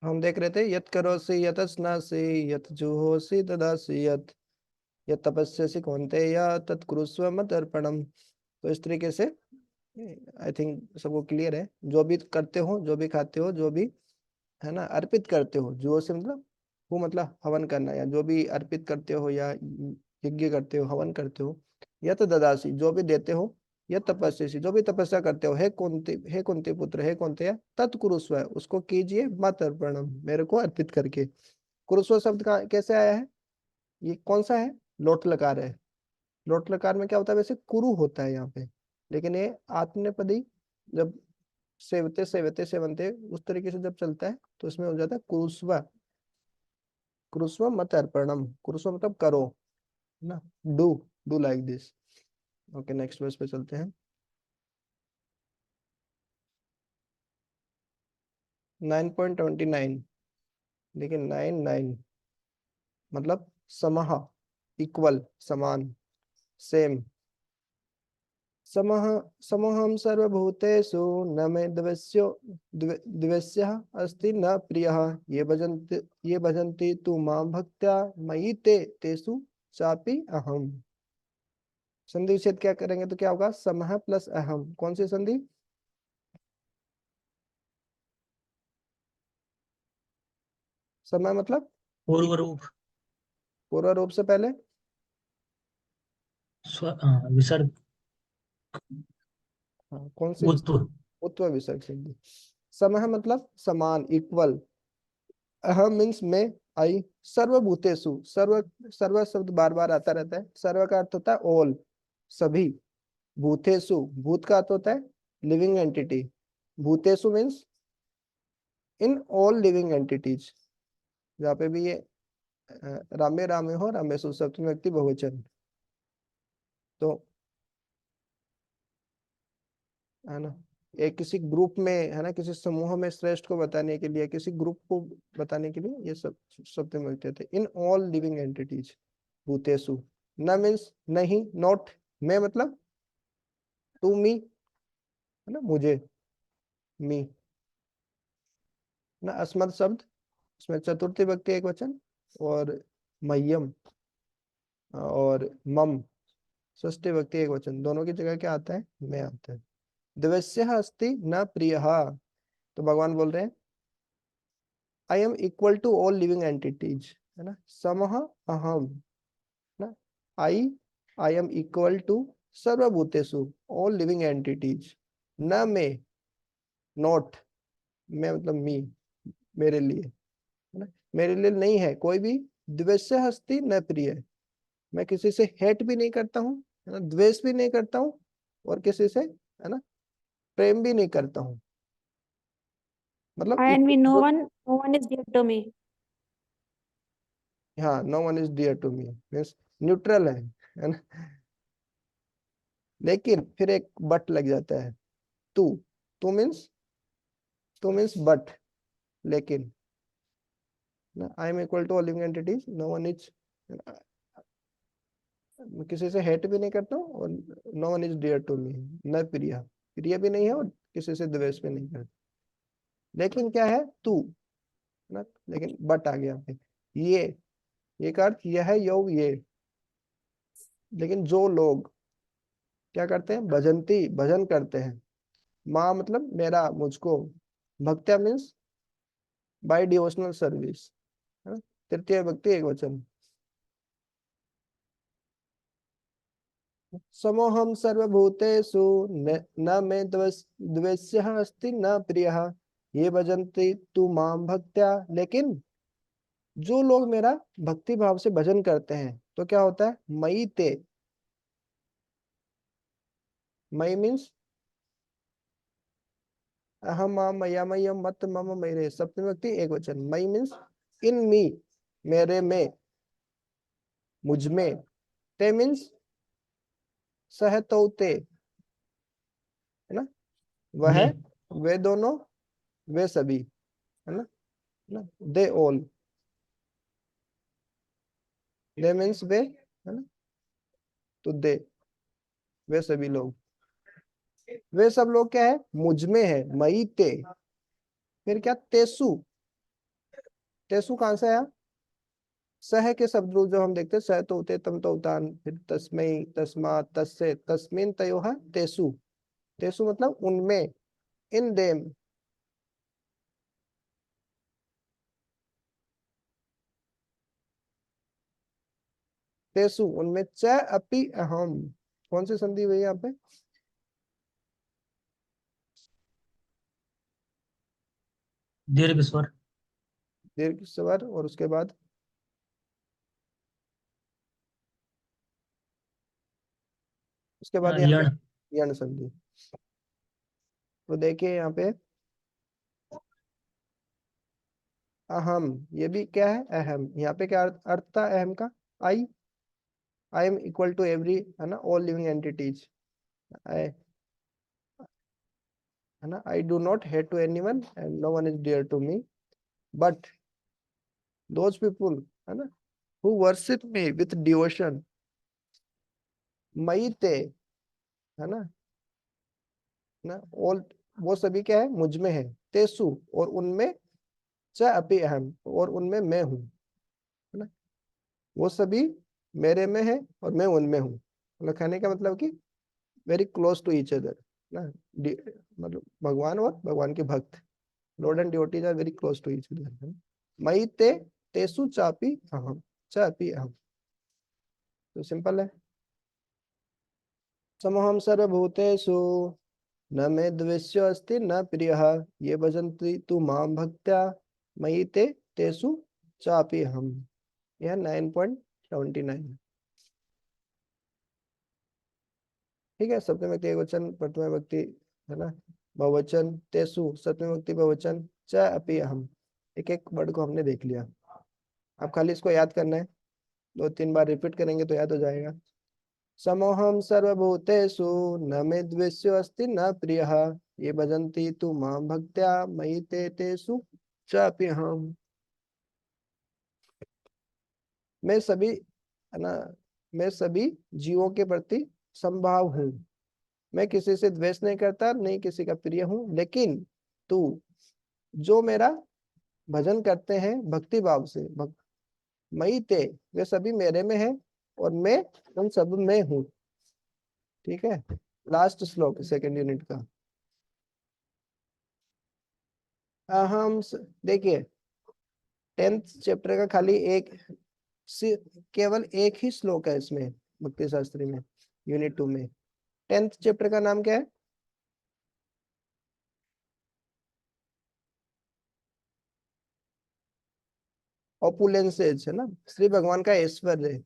हम देख रहे थे यत करोसि यत स्नासि यत जुहोसि ददासि यत तपस्यसि कौन्तेय तत्कुरुस्व मदर्पणम। तो इस तरीके से आई थिंक सबको क्लियर है। जो भी करते हो, जो भी खाते हो, जो भी है ना अर्पित करते हो, जो से मतलब वो मतलब हवन करना, या जो भी अर्पित करते हो या यज्ञ करते हो, हवन करते हो, या तो ददासी जो भी देते हो, या तपस्या जो भी तपस्या करते हो, हे कुंती पुत्र, हे कुंती तत्कुरुस्व उसको कीजिए मत अर्पणम मेरे को अर्पित करके। कुरुस्व शब्द का कैसे आया है? ये कौन सा है? लोट लकार है। लोट लकार में क्या होता है? वैसे कुरु होता है यहाँ पे, लेकिन ये आत्मनेपदी जब सेवते सेवते सेवंते उस तरीके से जब चलता है तो इसमें हो जाता है कुरुस्व। कुरुस्व मत अर्पणम, कुरुस्व मतलब करो ना, do, do like this. Okay, next verse पे चलते हैं। 9.29। देखिए 9 मतलब समह, इक्वल, समान, सेम। समः समहं सर्वभूतेषु न मे द्वेष्यो द्वेष्यः अस्ति न प्रियः। ये भजन्ति तु मां भक्त्या मयि ते तेषु चापि अहम्। संधि विच्छेद क्या करेंगे तो क्या होगा? समः प्लस अहम। कौन सी संधि? समय मतलब पूर्व रूप। पूर्व रूप से पहले विसर्ग। हाँ, कौन सी विसर्ग? उत्व। उत्व विसर्ग संधि। समः मतलब समान, इक्वल। अहम मीन्स में, आई। सर्वभूतेषु, सर्व, सर्व शब्द बार बार आता रहता है। सर्व का अर्थ होता है ऑल, सभी। भूतेषु, भूत का अर्थ होता है लिविंग एंटिटी। भूतेषु means in all living entities. जहाँ पे भी ये रामे रामे हो, रामेशु सप्तमी व्यक्ति बहुवचन। तो है ना, एक किसी ग्रुप में, है ना, किसी समूह में श्रेष्ठ को बताने के लिए, किसी ग्रुप को बताने के लिए ये सब शब्द मिलते थे। इन ऑल लिविंग एंटिटीज, भूतेषु। न मीन्स नहीं, नॉट। मैं मतलब टू मी, है ना, मुझे, मी। ना अस्मत् शब्द, इसमें चतुर्थी व्यक्ति एक वचन, और मह्यम और मम षष्ठी व्यक्ति एक वचन, दोनों की जगह क्या आता है? मैं आता है। द्वेष्य अस्ति न प्रिय। तो भगवान बोल रहे हैं I am equal to all living entities, है ना। समह अहम, ना, I I am equal to सर्वभूतेषु, ऑल लिविंग एंटिटीज। न मैं, नॉट, मैं मतलब मी, मेरे लिए, है ना, मेरे लिए नहीं है कोई भी द्वेष्य हस्ति न प्रिय। मैं किसी से हेट भी नहीं करता हूँ, है ना, द्वेष भी नहीं करता हूँ, और किसी से, है ना, प्रेम भी नहीं करता हूँ। मतलब And we equal- no one is dear to me. हाँ, no one is dear to me means neutral है ना। लेकिन फिर एक बट लग जाता है, टू। टू मीन्स बट, लेकिन, I am equal to living entities, no one is, किसी से हेट भी नहीं करता हूँ, और no one is dear to me, न प्रिय, प्रिय भी नहीं है, और किसी से द्वेष भी नहीं करता। लेकिन क्या है? तू, है ना, लेकिन बट आ गया पे। ये का अर्थ यह है, ये। लेकिन जो लोग क्या करते हैं? भजंती, भजन करते हैं। माँ मतलब मेरा, मुझको। भक्त्या मीन्स बाय डिवोशनल सर्विस, है ना, तृतीय व्यक्ति एक वचन। समोहम सर्वभूतेषु न मे द्वेष्यः अस्ति न प्रियः। ये भजन्ति तु मां भक्त्या। लेकिन जो लोग मेरा भक्ति भाव से भजन करते हैं तो क्या होता है? मयि ते, मयि मीन्स अहम माम मया मय्यम मत मम मेरे, सप्तमी व्यक्ति एक वचन। मयि मीन्स इन मी, मेरे में, मुझ में। ते मीन्स सहतौते, है ना, वह, वे। वे दोनों, वे सभी, है ना, दे ऑल। दे मीन्स वे, है ना, तो दे, वे सभी लोग। वे सब लोग क्या है? मुझ में है, मई ते। फिर क्या? तेसु, तेसु कहाँ से आया? सह के शब्द रूप जो हम देखते हैं, सह तो उते, तम तो उतान, फिर तस्मय, तस्मात्, तस्य, तस्मिन्, तयोः, तेसु। तेसु मतलब उनमें, इन देम। तेसु उनमें, च अपि अहम। कौन सी संधि हुई है यहाँ पे? दीर्घ स्वर। दीर्घ स्वर, और उसके बाद यहाँ यण। पे यण संधि। तो देखिए यहाँ पे अहम, ये भी क्या है? अहम। यहाँ पे क्या अर्थ था अहम का? I. I am equal to every, है ना, ऑल लिविंग एंटिटीज। आई, है ना, I do not hate to anyone and no one is dear to me, but those people, है ना, who worship me with devotion, मई ते, है ना, ऑल, वो सभी क्या है? मुझ में है। तेसु, और उनमें, च अपि अहम, और उनमें मैं हूँ, है ना, वो सभी मेरे में है और मैं उनमें हूँ। मतलब कहने का मतलब कि very close to each other ना, मतलब भगवान और भगवान के भक्त, lord and devotees are very close to each other. मई ते, तेसु चापि अहम, चापि अहम। तो सिंपल है। समहम सर्वभूतेषु न मे द्वेष्यो अस्ति न प्रियः, ये भजन्ति तु मां भक्त्या मयि ते तेषु चापि अहम। यह 9.79। ठीक है। सप्तमी व्यक्ति एकवचन, प्रथमा व्यक्ति, है ना, बहुवचन, तेसु सप्तमी व्यक्ति बहुवचन, च अपि अहम। एक एक वर्ड को हमने देख लिया। अब खाली इसको याद करना है, 2-3 बार रिपीट करेंगे तो याद हो जाएगा। समोहम सर्वभूतेषु न मे द्वेष्यो अस्ति न प्रियः, ये भजन्ति तु मां भक्त्या मयि ते तेषु चापि अहम। मैं सभी, है ना, मैं सभी जीवों के प्रति समभाव हूँ। मैं किसी से द्वेष नहीं करता, नहीं किसी का प्रिय हूँ, लेकिन तू, जो मेरा भजन करते हैं भक्ति भाव से, मई ते, वे सभी मेरे में है और मैं उन सब में हूँ। ठीक है। लास्ट श्लोक सेकंड यूनिट का। देखिए 10th चैप्टर का खाली केवल एक ही श्लोक है इसमें, भक्ति शास्त्री में, यूनिट 2 में। 10th चैप्टर का नाम क्या है? ओपुलेंसेज, है ना, श्री भगवान का ऐश्वर्य,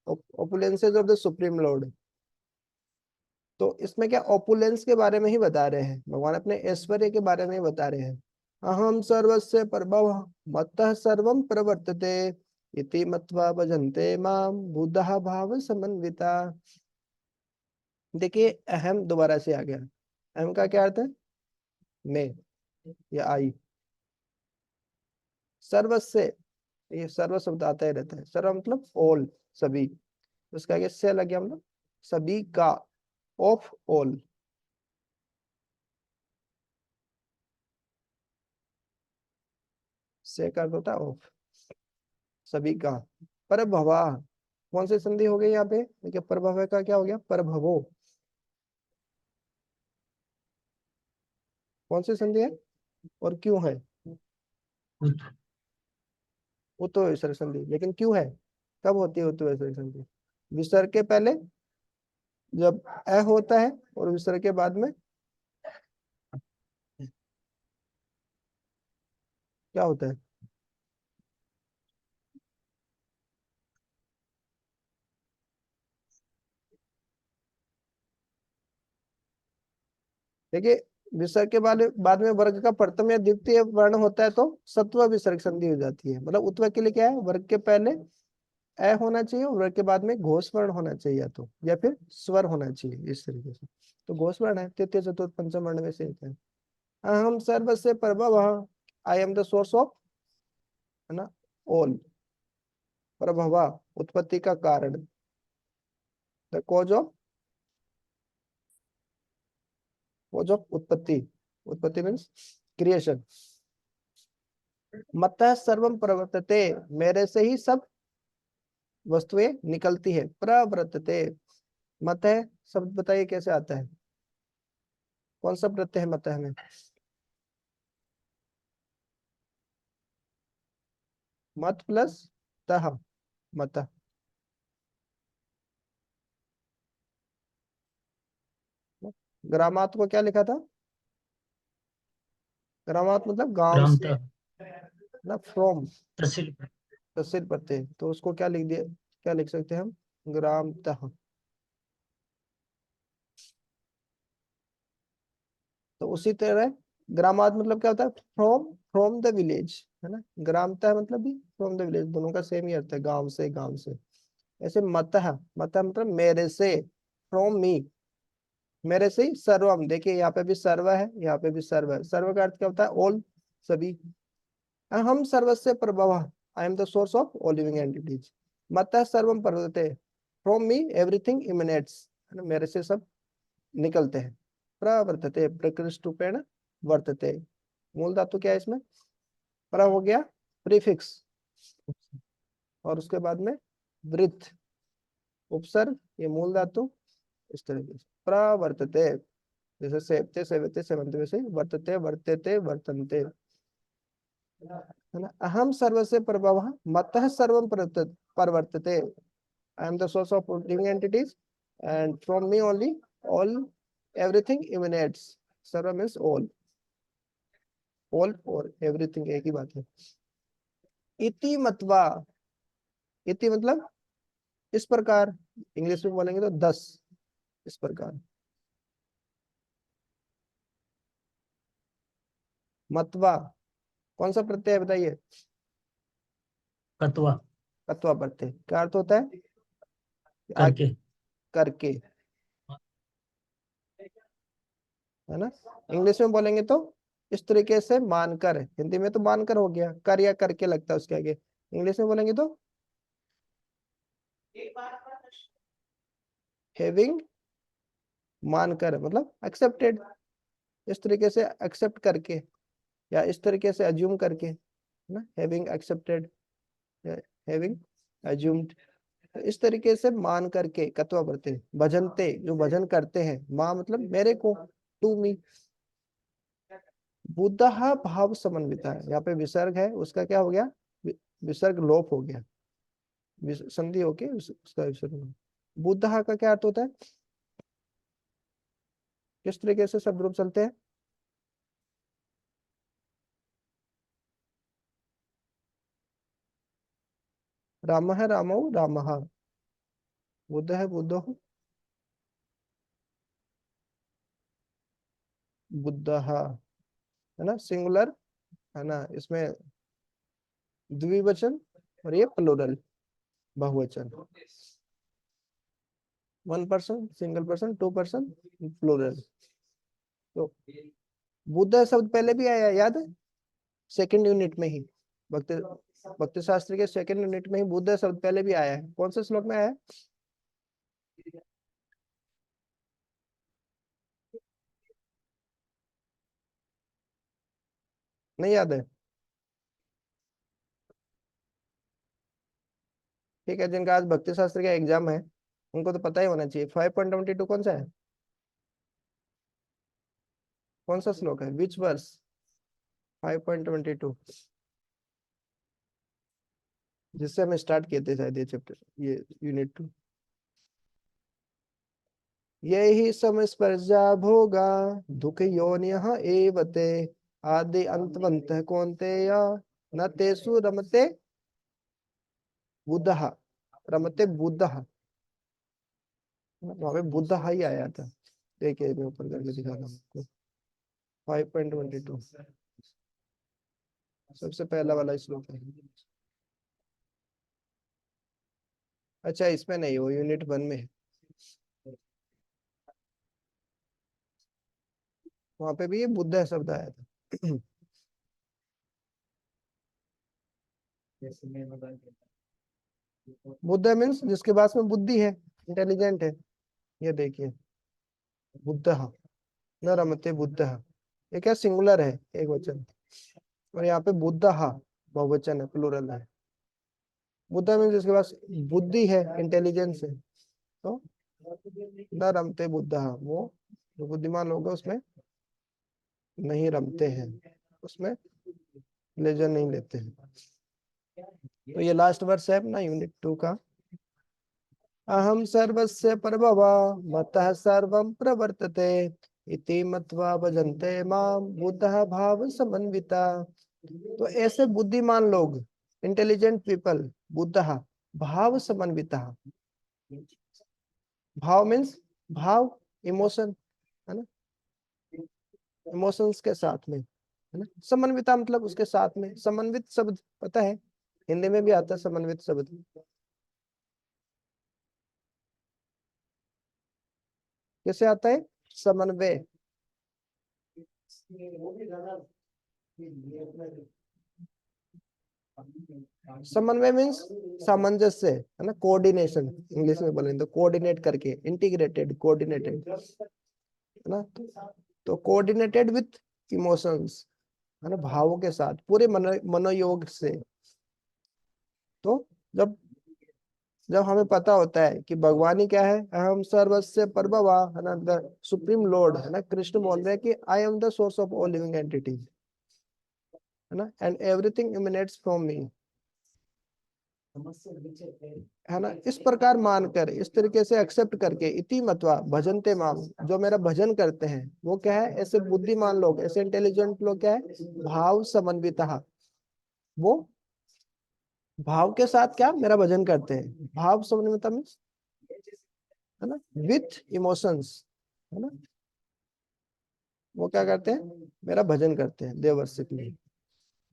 ओपुलेंसेज ऑफ द सुप्रीम लॉर्ड। तो इसमें क्या ओपुलेंस के बारे में ही बता रहे हैं, भगवान अपने ऐश्वर्य के बारे में ही बता रहे हैं। अहम सर्वस्य प्रभव मत्तः सर्वं प्रवर्तते इति मत्वा भजन्ते मां बुधः भाव समन्विता। देखिए अहम दोबारा से आ गया। अहम का क्या अर्थ है? मैं या आई। सर्वस्य, ये सर्व शब्द आता ही रहता है। सर्व मतलब ऑल, सभी। उसका आगे से लग गया, मतलब सभी का, ऑफ ऑल। से का अर्थ होता है ऑफ, सभी का। परभवा, कौन सी संधि हो गई यहाँ पे? देखिए परभव का क्या हो गया? परभवो। कौन सी संधि है और क्यों है? उत। उत्तो विसर्ग संधि। लेकिन क्यों है? कब होती है उत्तो विसर्ग संधि? विसर्ग के पहले, जब अ होता है, और विसर्ग के बाद में क्या होता है? देखिए विसर्ग के बाद में वर्ग का प्रथम या द्वितीय वर्ण होता है तो सत्व विसर्ग संधि हो जाती है। मतलब उत्व के लिए क्या है? वर्ग के पहले अ होना चाहिए और वर्ग के बाद में घोष वर्ण होना चाहिए, या फिर स्वर होना चाहिए, इस तरीके से। तो घोष वर्ण है, तृतीय चतुर्थ पंचम वर्ण में से एक है। अहम सर्वस्य प्रभव, I am the source of, है ना, ऑल। प्रभवा, उत्पत्ति का कारण, द कॉज ऑफ उत्पत्ति। उत्पत्ति मीन्स क्रिएशन। मतः सर्वम प्रवर्तते, मेरे से ही सब वस्तुएं निकलती है। प्रवर्तते, मतः शब्द बताइए कैसे आता है, कौन सा प्रत्यय है मतः में? मत प्लस तह, मतः। ग्रामात को क्या लिखा था? ग्रामात मतलब गांव से ग्रामतः ना, फ्रॉम, तहसील तहसील प्रत्यय, तो उसको क्या लिख दिया, क्या लिख सकते हैं हम? ग्रामतः। तो उसी तरह ग्रामात मतलब क्या होता है? फ्रॉम, फ्रॉम द विलेज, है ना। ग्रामतः मतलब भी फ्रॉम द विलेज, दोनों का सेम ही अर्थ है, गांव से, गांव से। ऐसे मतः, मतः मतलब मेरे से, फ्रॉम मी, मेरे से ही सर्वम, देखिए यहाँ पे भी सर्व है, यहाँ पे भी सर्व है। सर्व का अर्थ क्या होता है? ऑल, सभी। हम सर्वस्य प्रभव, I am the source of all living entities. मतः सर्वम प्रवर्तते, फ्रॉम मी एवरीथिंग इमिनेट्स, है ना, मेरे से सब निकलते हैं। प्रवर्तते, प्रकृष्ट रूपेण वर्तते। मूल धातु क्या है इसमें? पर हो गया प्रीफिक्स, और उसके बाद में वृत्त, उपसर्ग, ये मूल धातु। इस तरीके से प्रवर्तते, जैसे सेवते, सेवते, सेवंते, वैसे वर्तते, वर्तेते, वर्तन्ते, है ना। अहम सर्वस्य प्रभव, मतः सर्वम प्रवर्तते, I am the source of living entities, and from me only all everything emanates. सर्व मीन्स ऑल, ऑल और एवरीथिंग एक ही बात है। इति मतवा, इति मतलब इस प्रकार, इंग्लिश में बोलेंगे तो 10, इस प्रकार। मतवा कौन सा प्रत्यय है बताइए? कत्वा कत्वा प्रत्यय, क्या अर्थ होता है? करके करके, है ना। इंग्लिश में बोलेंगे तो इस तरीके से मानकर, हिंदी में तो मानकर हो गया, कर या करके लगता है उसके आगे। इंग्लिश में बोलेंगे तो हैविंग, मानकर मतलब एक्सेप्टेड, इस तरीके से एक्सेप्ट करके, या इस तरीके से अज्यूम करके, है ना। हैविंग एक्सेप्टेड, हैविंग अज्यूम्ड, इस तरीके से मान करके कत्वा प्रत्यय। भजनते, जो भजन करते हैं, माँ मतलब मेरे को, टू मी। बुद्धः भाव समन्विता है, यहाँ पे विसर्ग है, उसका क्या हो गया? विसर्ग लोप हो गया, संधि होके उसका विसर्ग। बुद्धः का क्या अर्थ होता है? किस तरीके से शब्द रूप चलते हैं? राम है रामो रामः, बुद्ध है बुद्धो बुद्धः, है ना, सिंगुलर, है ना। इसमें द्विवचन, और ये प्लूरल, बहुवचन। 1 person single person, 2 person plural. तो बुद्ध शब्द पहले भी आया, याद है? सेकंड यूनिट में ही, भक्ति, भक्ति शास्त्र के सेकंड यूनिट में ही बुद्ध शब्द पहले भी आया है। कौन से श्लोक में आया है? नहीं याद है? ठीक है, जिनका आज भक्ति शास्त्र का एग्जाम है उनको तो पता ही होना चाहिए। 5.22 कौन सा है? कौन सा श्लोक है? विच वर्स? 5.22, जिससे हम स्टार्ट किए थे शायद ये चैप्टर, ये यूनिट 2। यही समस्पर्शा भोगा दुख योनियः एवते, आदि अंतवन्तः कौन्तेय, न तेषु रमते बुद्धः, रमते बुद्धः, वहां पे बुद्धः ही आया था। देखिए मैं ऊपर करके दिखाता हूँ आपको। 5.22 सबसे पहला वाला श्लोक है। अच्छा, इसमें नहीं, वो यूनिट 1 में है। वहां पे भी ये बुद्ध शब्द आया था। बुद्ध मीन्स जिसके पास में बुद्धि है, इंटेलिजेंट है। ये देखिए, बुद्ध, न रमते बुद्ध, ये क्या सिंगुलर है, एक वचन। और यहाँ पे बुद्ध, बहुवचन है, प्लूरल है। बुद्धा मीन्स जिसके पास बुद्धि है, इंटेलिजेंस है। तो न रमते बुद्धा, वो जो बुद्धिमान लोग हैं उसमें नहीं रमते हैं, उसमें प्लेजर नहीं लेते हैं। तो ये लास्ट वर्स है अपना यूनिट 2 का। अहम सर्वस्य प्रभवः मतः सर्वं प्रवर्तते इति मत्वा भजन्ते मां बुद्धः भाव समन्विता। तो ऐसे बुद्धिमान लोग, इंटेलिजेंट पीपल, बुद्धः भाव समन्विता। भाव मीन्स भाव, इमोशन, है ना, इमोशंस के साथ में, है ना। समन्विता मतलब उसके साथ में। समन्वित शब्द पता है, हिंदी में भी आता है समन्वित शब्द। कैसे आता है? समन्वय। समन्वय मीन्स सामंजस्य, है ना, कोऑर्डिनेशन। इंग्लिश में बोलेंगे तो कोऑर्डिनेट करके, इंटीग्रेटेड, कोऑर्डिनेटेड, है ना। तो कोऑर्डिनेटेड विथ इमोशंस, है ना, भावों के साथ, पूरे मनोयोग से। तो जब जब हमें पता होता है कि भगवान ही क्या है, अहम सर्वस्य प्रभवा, है ना, द सुप्रीम लॉर्ड, है ना, कृष्ण बोल रहे हैं कि आई am the source of all living entities, है ना, and everything emanates from me, है ना। इस प्रकार मानकर, इस तरीके से एक्सेप्ट करके, इति मत्वा भजन्ते माम, जो मेरा भजन करते हैं, वो क्या है? ऐसे बुद्धिमान लोग, ऐसे इंटेलिजेंट लोग क्या है? भाव समन्विता, वो भाव के साथ क्या मेरा भजन करते हैं। भाव समन्विता मीन्स, है ना, विथ इमोशंस, है ना, वो क्या करते हैं? मेरा भजन करते हैं, देव वर्शिप में।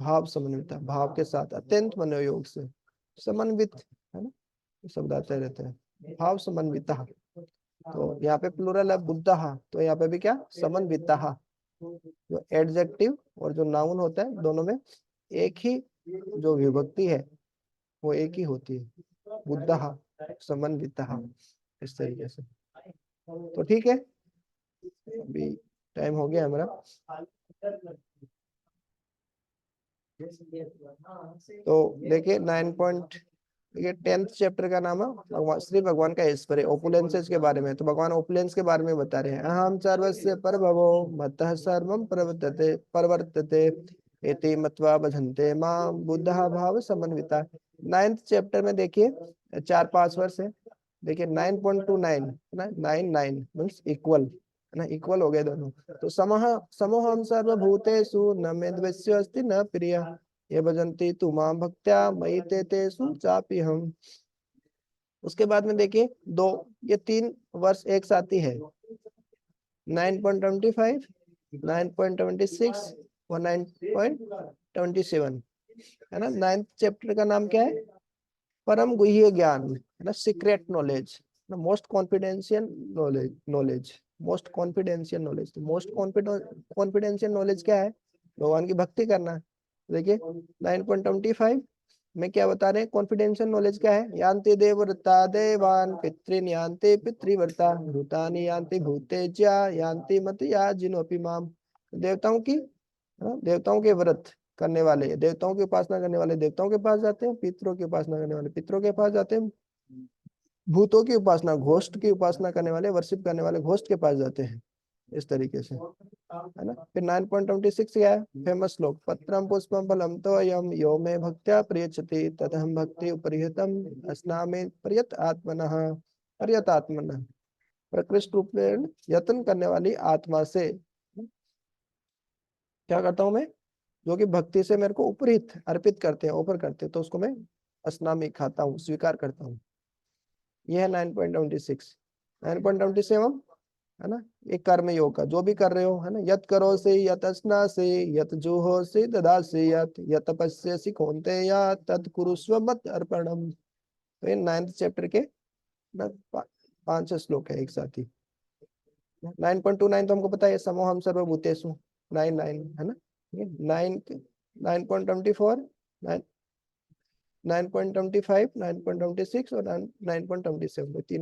भाव समन्विता, भाव के साथ, अत्यंत मनोयोग से, समन्वित, है ना, ये शब्द आते रहते हैं। भाव समन्विता, तो यहाँ पे प्लूरल है बुद्धः, तो यहाँ पे भी क्या? समन्विता। जो एडजेक्टिव और जो नाउन होता है, दोनों में एक ही जो विभक्ति है वो एक ही होती है, बुद्धः, समन्विता, इस तरीके से। तो ठीक है, अभी टाइम हो गया हमारा। तो देखिए 10th चैप्टर का नाम है भगवान, श्री भगवान का ऐश्वर्य, ओपुलेंसेस के बारे में। तो भगवान ओपुलेंस के बारे में बता रहे हैं। अहम सर्वस्य प्रभवो मतः सर्वं प्रवर्तते इति मत्वा भजन्ते मां बुद्धः भाव समन्विता। 9th चैप्टर में देखिए 4-5 वर्ष है। देखिए 9.29, ना 9 मीन्स इक्वल, है ना, इक्वल हो गए दोनों। तो समोहम सर्वभूतेषु न मे द्वेष्यो अस्ति न प्रियः ये भजन्ति तु मां भक्त्या मयि ते तेषु चापि हम। उसके बाद में देखिए ये 3 वर्ष एक साथ ही है, 9.25, 9.26 और 9.27, है ना। 9th चैप्टर का नाम क्या है? परम गुह्य ज्ञान, है ना, secret knowledge, most confidential knowledge, most confidential knowledge. Most confidential knowledge क्या है? भगवान की भक्ति करना। देखिए 9.25 में क्या बता रहे हैं? कॉन्फिडेंशियल नॉलेज क्या है? यान्ति देवव्रता देवान पितॄन् यान्ति पितृव्रता भूतानि यान्ति भूतेज्या यान्ति मर्त्या जिनोपि माम। देवताओं की, देवताओं के व्रत करने वाले, देवताओं की उपासना करने वाले देवताओं के पास जाते हैं, पितरों की उपासना करने वाले पितरों के पास जाते हैं, भूतों की उपासना, घोष्ट की उपासना करने वाले, वर्शिप करने वाले घोष्ट के पास जाते हैं, इस तरीके से, है ना। फिर 9.26 क्या है? फेमस श्लोक, पत्रम पुष्पम फलम तोयम यो मे भक्त्या प्रयच्छति तदहं भक्ति उपरिहितम अस्नामि पर्यत आत्मनः, पर्यत आत्मनः, प्रकृष्ट रूप में यत्न करने वाली आत्मा से क्या करता हूं मैं? जो कि भक्ति से मेरे को उपरित अर्पित करते हैं, ऑफर करते हैं, तो उसको मैं अस्नामि खाता हूँ, स्वीकार करता हूँ। यह है 9.26। 9.27, है ना, एक कर्म योग का, जो भी कर रहे हो, है ना, यत करो से यत स्नासि यत जुहो से ददासि यत तपस्यसि कौन्तेय तत् कुरुष्व मत अर्पणम। तो ये 9th चैप्टर के ना 5 श्लोक है एक साथ ही। 9.29 तो हमको पता है, समोहम सर्वभूतेषु, 9 है ना। 9.24, 9.25, 9.26 और 9.27, तीनों